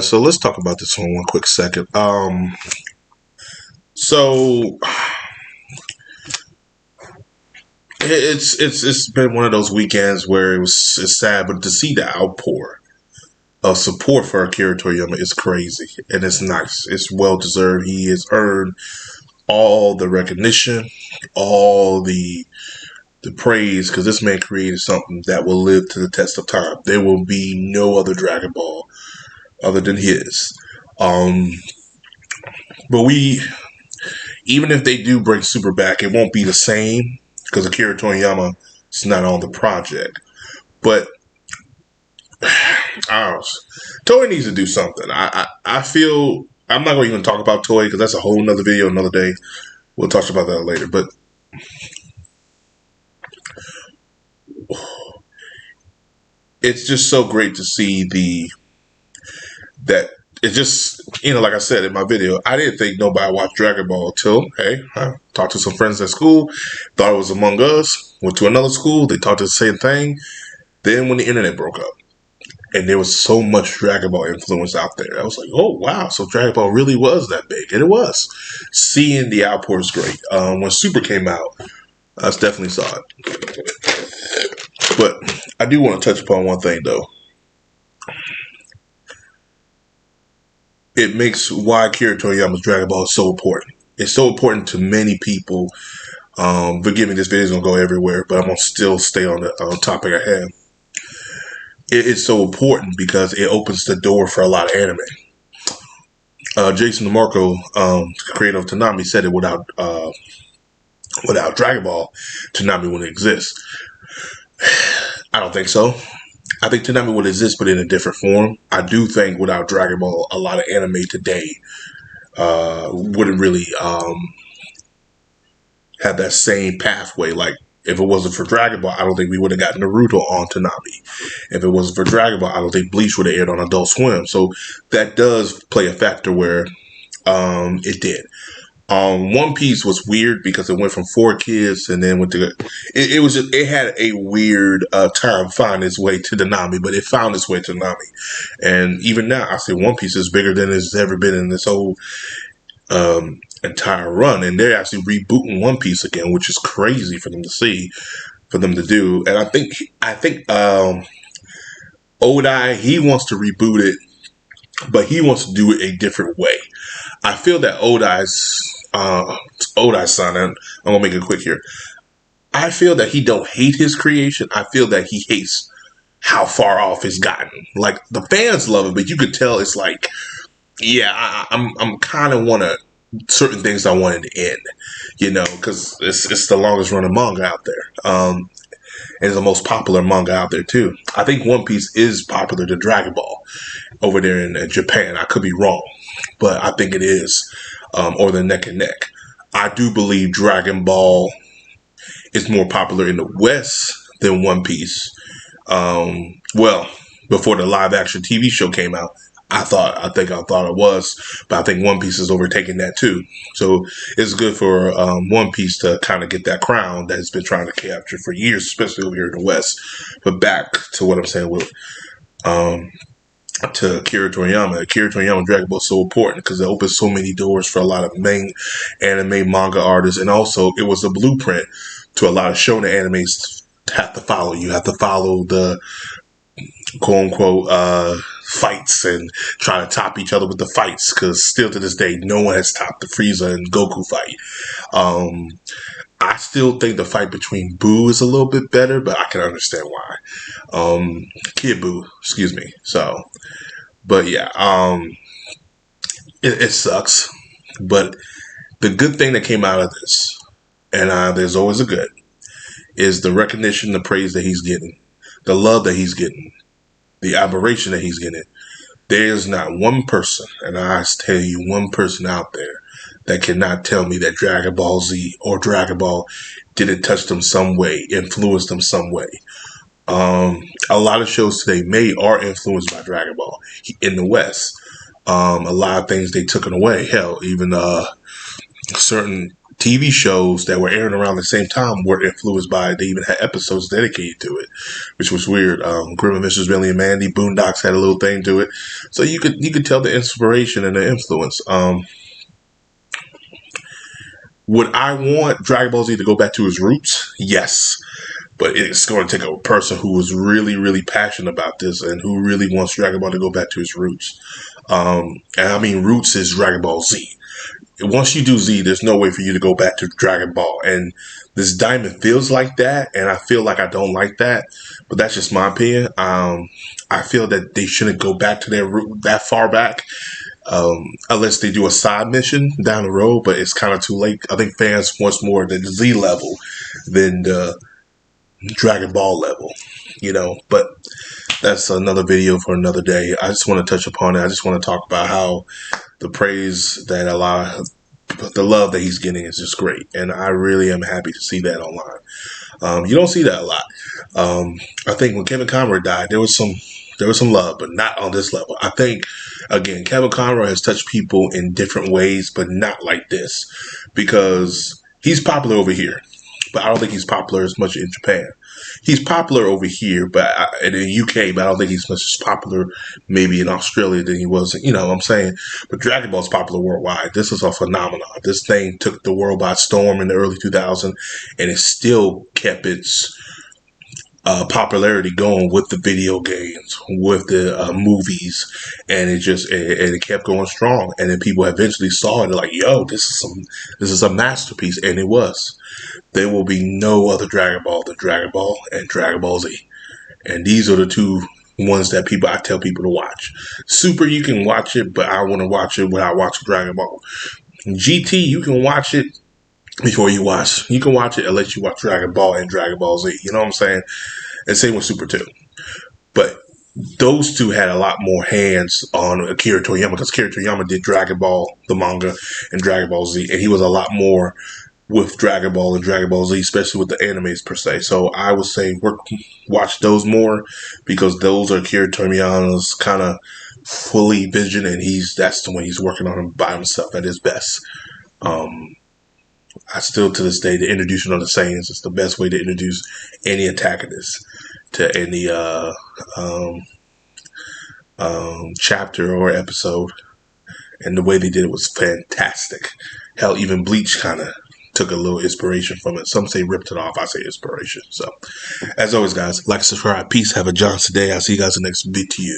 So let's talk about this one quick second. So it's been one of those weekends where it's sad, but to see the outpour of support for Akira Toriyama is crazy, and it's nice. It's well deserved. He has earned all the recognition, all the praise, because this man created something that will live to the test of time. There will be no other Dragon Ball other than his. Um, but we even if they do bring Super back, it won't be the same because Akira Toriyama is not on the project. But I don't know, Toei needs to do something. I feel I'm not going to even talk about Toei because that's a whole nother video another day. We'll talk about that later. But it's just so great to see that it's just, like I said in my video, I didn't think nobody watched Dragon Ball till, hey, I talked to some friends at school, thought it was Among Us, went to another school, they talked the same thing. Then when the internet broke up, and there was so much Dragon Ball influence out there, I was like, oh, wow, so Dragon Ball really was that big. And it was. Seeing the outpour is great. When Super came out, I definitely saw it. But I do want to touch upon one thing, though. It makes why Akira Toriyama's Dragon Ball is so important. It's so important to many people. Forgive me, this video is going to go everywhere, but I'm going to still stay on the topic I have. It's so important because it opens the door for a lot of anime. Jason DeMarco, creator of Toonami, said it without Dragon Ball, Toonami wouldn't exist. I don't think so. I think Toonami would exist, but in a different form. I do think without Dragon Ball, a lot of anime today wouldn't really have that same pathway. Like, if it wasn't for Dragon Ball, I don't think we would have gotten Naruto on Toonami. If it wasn't for Dragon Ball, I don't think Bleach would have aired on Adult Swim. So that does play a factor where it did. One Piece was weird because it went from 4 kids and then went to it had a weird time finding its way to Toonami, but it found its way to Toonami. And even now, I say One Piece is bigger than it's ever been in this whole entire run, and they're actually rebooting One Piece again, which is crazy for them to do. And I think Odai, he wants to reboot it, but he wants to do it a different way. I feel that Odai's son, and I'm gonna make it quick here. I feel that he don't hate his creation. I feel that he hates how far off it's gotten. Like, the fans love it, but you could tell it's like, yeah, I'm kind of want to certain things I wanted to end, because it's the longest running manga out there. And it's the most popular manga out there too. I think One Piece is popular to Dragon Ball over there in Japan. I could be wrong, but I think it is, or the neck and neck. I do believe Dragon Ball is more popular in the West than One Piece. Well, before the live action TV show came out, I thought it was, but I think One Piece is overtaking that too. So it's good for One Piece to kind of get that crown that it's been trying to capture for years, especially over here in the West. But back to what I'm saying with to Akira Toriyama Dragon Ball is so important because it opens so many doors for a lot of main anime manga artists, and also it was a blueprint to a lot of shonen animes have to follow. You have to follow the quote unquote fights and try to top each other with the fights, because still to this day no one has topped the Frieza and Goku fight. I still think the fight between Boo is a little bit better, but I can understand why. Kid Boo, excuse me. So, but yeah, it sucks. But the good thing that came out of this, and there's always a good, is the recognition, the praise that he's getting, the love that he's getting, the admiration that he's getting. There's not one person, and I tell you, one person out there that cannot tell me that Dragon Ball Z or Dragon Ball didn't touch them some way, influenced them some way. A lot of shows today are influenced by Dragon Ball in the West. A lot of things they took it away. Hell, even certain TV shows that were airing around the same time were influenced by it. They even had episodes dedicated to it, which was weird. Grim Adventures Billy and Mandy, Boondocks had a little thing to it, so you could tell the inspiration and the influence. Would I want Dragon Ball Z to go back to its roots? Yes. But it's going to take a person who is really, really passionate about this and who really wants Dragon Ball to go back to its roots. And I mean, roots is Dragon Ball Z. Once you do Z, there's no way for you to go back to Dragon Ball. And this Diamond feels like that, and I feel like I don't like that. But that's just my opinion. I feel that they shouldn't go back to their root that far back. Unless they do a side mission down the road, but it's kind of too late. I think fans want more the Z level than the Dragon Ball level, but that's another video for another day. I just want to touch upon it. I just want to talk about how the praise that the love that he's getting is just great. And I really am happy to see that online. You don't see that a lot. I think when Kevin Conroy died, there was some love, but not on this level. I think, again, Kevin Conroy has touched people in different ways, but not like this, because he's popular over here, but I don't think he's popular as much in Japan. He's popular over here, but in the UK, but I don't think he's much as popular maybe in Australia than he was. You know what I'm saying? But Dragon Ball is popular worldwide. This is a phenomenon. This thing took the world by storm in the early 2000s, and it still kept its popularity going with the video games, with the movies, and it kept going strong. And then people eventually saw it, like, yo, this is a masterpiece, and it was. There will be no other Dragon Ball than Dragon Ball and Dragon Ball Z, and these are the two ones that I tell people to watch. Super, you can watch it, but I want to watch it when I watch Dragon Ball. GT, you can watch it before you watch. You can watch it unless you watch Dragon Ball and Dragon Ball Z. You know what I'm saying? And same with Super 2. But those two had a lot more hands on Akira Toriyama, because Akira Toriyama did Dragon Ball, the manga, and Dragon Ball Z. And he was a lot more with Dragon Ball and Dragon Ball Z, especially with the animes per se. So I would say watch those more, because those are Akira Toriyama's kind of fully vision, and that's the one he's working on by himself at his best. I still, to this day, the introduction of the Saiyans is the best way to introduce any antagonist to any chapter or episode. And the way they did it was fantastic. Hell, even Bleach kind of took a little inspiration from it. Some say ripped it off. I say inspiration. So, as always, guys, like, subscribe. Peace. Have a Johnson day. I'll see you guys in the next video.